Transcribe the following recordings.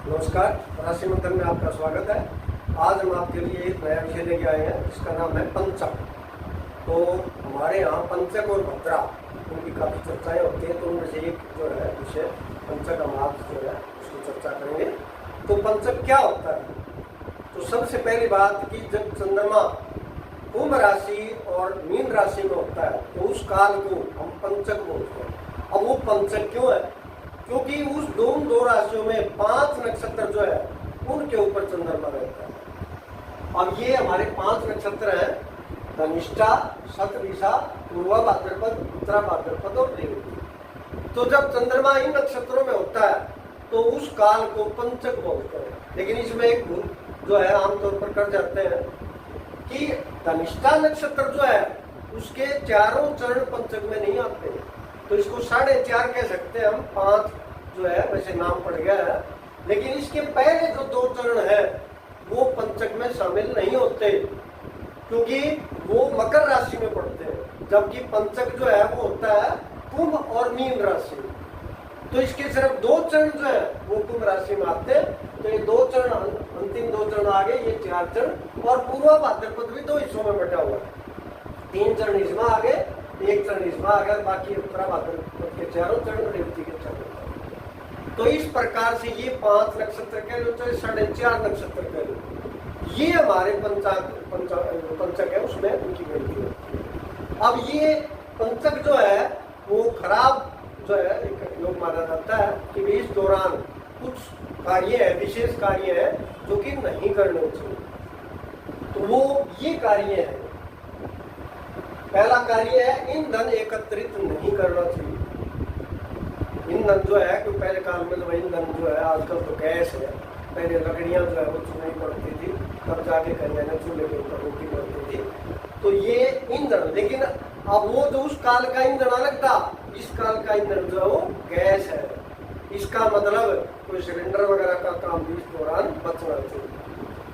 नमस्कार, राशि मंथन में आपका स्वागत है। आज हम आपके लिए एक नया विषय लेके आए हैं जिसका नाम है पंचक। तो हमारे यहाँ पंचक और भद्रा उनकी काफ़ी चर्चाएं होती हैं, तो उनमें से एक जो है विषय पंचक हम आज जो है उसकी चर्चा करेंगे। तो पंचक क्या होता है? तो सबसे पहली बात कि जब चंद्रमा कुंभ राशि और मीन राशि में होता है तो उस काल को हम पंचक बोलते हैं। अब वो पंचक क्यों है? क्योंकि उस दो राशियों में 5 नक्षत्र जो है उनके ऊपर चंद्रमा रहता है। अब ये हमारे 5 नक्षत्र हैं, धनिष्ठा, शतभिषा, पूर्वा भाद्रपद, उत्तरा भाद्रपद और रेवती। तो जब चंद्रमा इन नक्षत्रों में होता है तो उस काल को पंचक बोलते हैं। लेकिन इसमें एक जो है आमतौर पर कर जाते हैं कि धनिष्ठा नक्षत्र जो है उसके चारों चरण पंचक में नहीं आते, तो इसको 4.5 कह सकते हैं हम। 5 जो है वैसे नाम पड़ गया है, लेकिन इसके पहले जो 2 चरण है वो पंचक में शामिल नहीं होते क्योंकि वो मकर राशि में पड़ते हैं, जबकि पंचक जो है वो होता है कुंभ और मीन राशि। तो इसके सिर्फ 2 चरण जो है वो कुंभ राशि में आते हैं। तो ये 2 चरण, अंतिम 2 चरण आ गए, ये 4 चरण, और पूर्वा भाद्रपद भी 2 हिस्सों में बटा हुआ है। 3 चरण इसमें आ गए, 1 चरण इसमें आ गया, बाकी उत्तरा भाद्रपद के चारों चरण, रेवती के चरण। तो इस प्रकार से ये 5 नक्षत्र कह लो चाहे 4.5 नक्षत्र कह लो, ये हमारे पंचक है, उसमें उनकी गिनती होती है। अब ये पंचक जो है वो खराब जो है एक योग माना जाता है कि इस दौरान कुछ कार्य है, विशेष कार्य है जो कि नहीं करने चाहिए। तो वो ये कार्य है। पहला कार्य है ईंधन एकत्रित नहीं करना चाहिए। ईंधन जो है कि पहले काल में जो ईंधन जो है, आजकल तो गैस है, पहले लकड़ियां जो है वो चुनाई पड़ती थी, तब जाके कहीं चूल्हे के ऊपर रोटी बनती थी। तो ये ईंधन, लेकिन अब वो जो उस काल का ईंधन अलग था, इस काल का ईंधन जो है वो गैस है। इसका मतलब कोई सिलेंडर वगैरह का काम भी इस दौरान बचना चाहिए।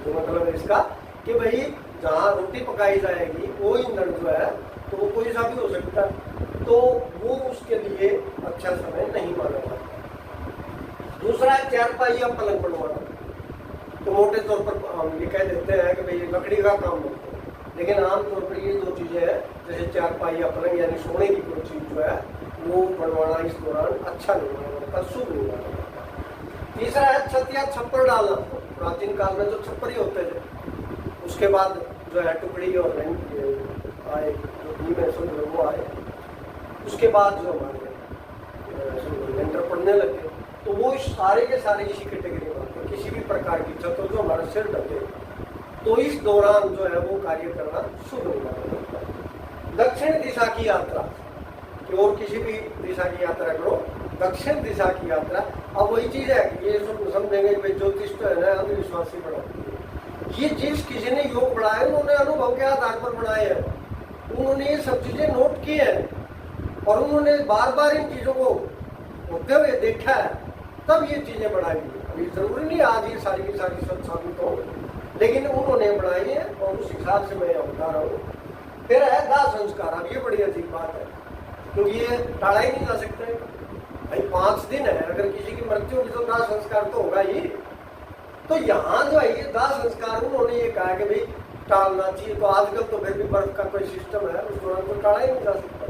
तो मतलब इसका कि भाई जहाँ रोटी पकाई जाएगी वो ईंधन जो है तो वो कोई सा भी हो सकता है, तो वो उसके लिए अच्छा समय नहीं माना जाता। दूसरा है 4 पहिया पलंग बनवाना। तो मोटे तौर पर हम ये कह देते हैं कि भाई ये लकड़ी का काम होता है, लेकिन आमतौर पर ये 2 चीजें हैं, जैसे 4 पहिया पलंग यानी सोने की कोई चीज जो है वो बनवाना इस दौरान अच्छा नहीं माना जाता, शुभ नहीं माना जाता। तीसरा है छत या छप्पर डालना। प्राचीन काल में जो छप्पर ही होते थे, उसके बाद जो है टुकड़ी और आए, जो वो आए, उसके बाद जो हमारे लेंटर पड़ने लगे, तो वो सारे के सारे इसी कैटेगरी में आते हैं। किसी भी प्रकार की छत जो हमारा सिर ढके, तो इस दौरान जो है वो कार्य करना शुभ नहीं माना जाता। दक्षिण दिशा की यात्रा, कि और किसी भी दिशा की यात्रा करो, दक्षिण दिशा की यात्रा। अब वही चीज है कि ये समझेंगे भाई ज्योतिष तो है ना अंधविश्वासी बढ़ाती है। ये जिस किसी ने योग बढ़ाए उन्होंने अनुभव के आधार पर बढ़ाए हैं, उन्होंने ये सब चीजें नोट की हैं और उन्होंने बार बार इन चीजों को होते हुए देखा है, तब ये चीजें बढ़ाई हैं। अभी जरूरी नहीं आज ये सारी की सारी सब साबित हो, लेकिन उन्होंने बढ़ाई है और उस हिसाब से मैं बता रहा हूँ। फिर है दाह संस्कार। अब ये बड़ी अजीब बात है क्योंकि ये टाला ही नहीं जा सकता है। भाई 5 दिन है, अगर किसी की मृत्यु होगी तो दाह संस्कार तो होगा ही। तो यहाँ जो है ये दाह संस्कार उन्होंने ये कहा कि भाई टालना चाहिए। तो आजकल तो फिर भी बर्फ का कोई सिस्टम है, उस दौरान तो टाला ही नहीं जा सकता।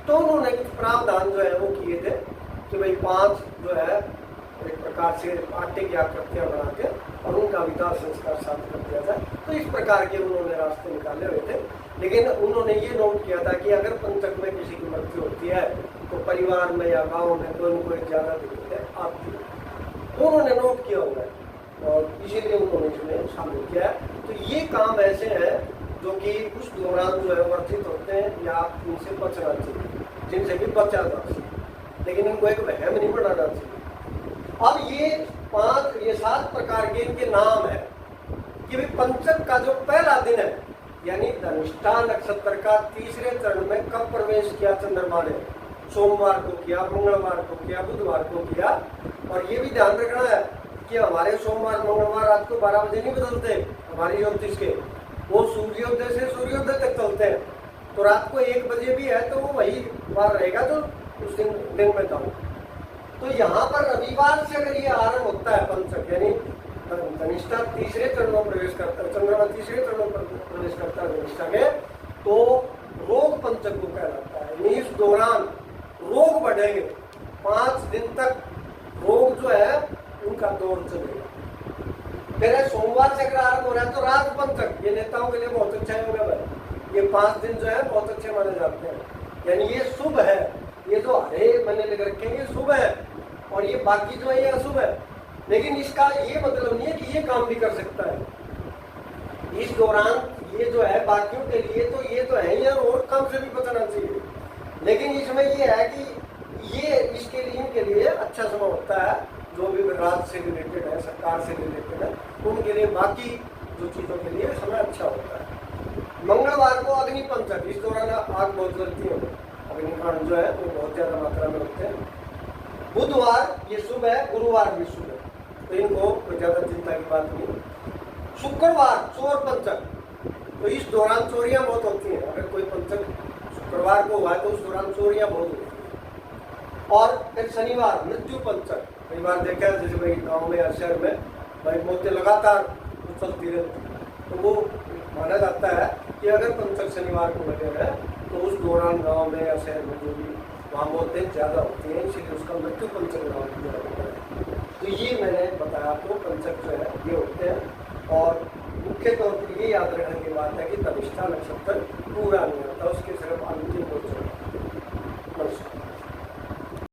तो उन्होंने कुछ प्रावधान जो है वो किए थे कि भाई 5 जो है एक प्रकार से आटे की आकृतियां बना के और उनका भी दाह संस्कार साथ कर दिया जाए। तो इस प्रकार के उन्होंने रास्ते निकाले हुए थे। लेकिन उन्होंने ये नोट किया था कि अगर पंचक में किसी की मृत्यु होती है तो परिवार में या गाँव में तो उनको एक ज्यादा दिक्कत आती है। उन्होंने नोट किया हुआ है और इसीलिए उन्होंने इसमें शामिल किया है। तो ये काम ऐसे हैं जो कि उस दौरान जो है वर्जित होते हैं या इनसे बचना चाहिए, जिनसे भी बचा जा सकता, लेकिन इनको एक वहम नहीं बनाना चाहिए। अब ये 7 प्रकार के इनके नाम है कि भाई पंचक का जो पहला दिन है यानी धनिष्ठा नक्षत्र का 3रे चरण में कब प्रवेश किया चंद्रमा ने? सोमवार को किया, मंगलवार को किया, बुधवार को किया। और ये भी ध्यान रखना है कि हमारे सोमवार मंगलवार रात को 12 बजे नहीं बदलते हमारी ज्योतिष के, वो सूर्योदय से सूर्योदय तक चलते हैं। तो रात को 1 बजे भी है तो वो वही बार रहेगा जो उस दिन में था। तो यहाँ पर रविवार से अगर ये आरंभ होता करता है पंचक, यानी धनिष्ठा तीसरे चरण में प्रवेश करता है, चंद्रमा तीसरे चरण में प्रवेश करता है धनिष्ठा के, तो रोग पंचक को कहलाता है। इस दौरान रोग बढ़ेंगे, 5 दिन तक रोग जो है उनका दौर चलेगा। फिर सोमवार से अगर आरंभ हो रहा है तो राज पंचक, ये नेताओं के लिए बहुत अच्छा होगा भाई। ये 5 दिन जो है बहुत अच्छे माने जाते हैं, यानी ये शुभ है। ये जो हरे महीने लग रखे हैं ये शुभ है, और ये बाकी जो है ये अशुभ है। लेकिन इसका ये मतलब नहीं है कि ये काम भी कर सकता है। इस दौरान ये जो है बाकियों के लिए तो ये तो है ही, और काम से भी बचना चाहिए। लेकिन इसमें ये है कि ये इसके लिए इनके लिए अच्छा समय होता है, जो भी राज्य से रिलेटेड है, सरकार से रिलेटेड है, उनके लिए बाकी जो चीज़ों के लिए समय अच्छा होता है। मंगलवार को अग्नि पंचक, इस दौरान आग बहुत जलती है, अग्निकांड जो है वो बहुत ज़्यादा मात्रा में होते हैं। बुधवार ये शुभ है, गुरुवार भी शुभ है, तो इनको कोई ज़्यादा चिंता की बात नहीं। शुक्रवार चोर पंचक, तो इस दौरान चोरियां बहुत होती हैं। अगर कोई पंचक शुक्रवार को हुआ है तो उस दौरान चोरियां बहुत होती हैं। और फिर शनिवार मृत्यु पंचक, कई बार देखा है जैसे भाई गाँव में या शहर में भाई मौतें लगातार चलती रहती है, तो वो माना जाता है कि अगर पंचक शनिवार को लगे है तो उस दौरान गाँव में या शहर में जो भी वहाँ मौतें ज़्यादा होती हैं, इसलिए उसका मृत्यु पंचक नाम दिया जाता है। तो ये मैंने बताया आपको, पंचक जो है ये होते हैं। और मुख्य तौर पर ये याद रखने की बात है कि धनिष्ठा नक्षत्र पूरा नहीं होता, उसके